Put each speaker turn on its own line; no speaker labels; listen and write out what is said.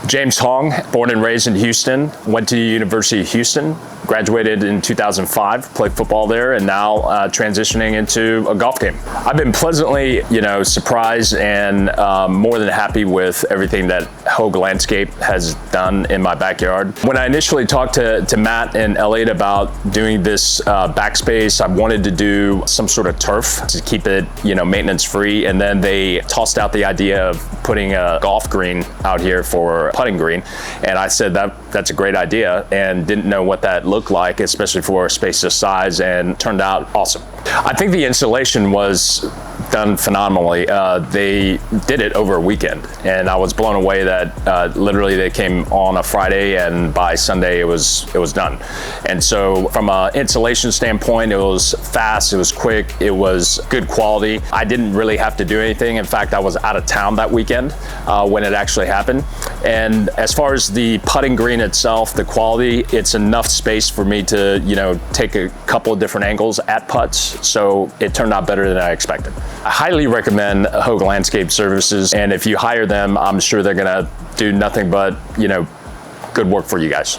James Hong, born and raised in Houston, went to the University of Houston, graduated in 2005, played football there, and now transitioning into a golf game. I've been pleasantly, surprised and more than happy with everything that Hogue Landscape has done in my backyard. When I initially talked to Matt and Elliot about doing this backspace, I wanted to do some sort of turf to keep it, maintenance free, and then they tossed out the idea of putting a golf green out here for putting green, and I said that's a great idea, and didn't know what that looked like, especially for a space this size, and turned out awesome. I think the installation was done phenomenally. They did it over a weekend, and I was blown away that literally they came on a Friday, and by Sunday it was done. And so from an installation standpoint, it was fast, it was quick, it was good quality. I didn't really have to do anything. In fact, I was out of town that weekend when it actually happened. And as far as the putting green itself, the quality, it's enough space for me to, take a couple of different angles at putts. So it turned out better than I expected. I highly recommend Hogue Landscape Services, and if you hire them, I'm sure they're gonna do nothing but, good work for you guys.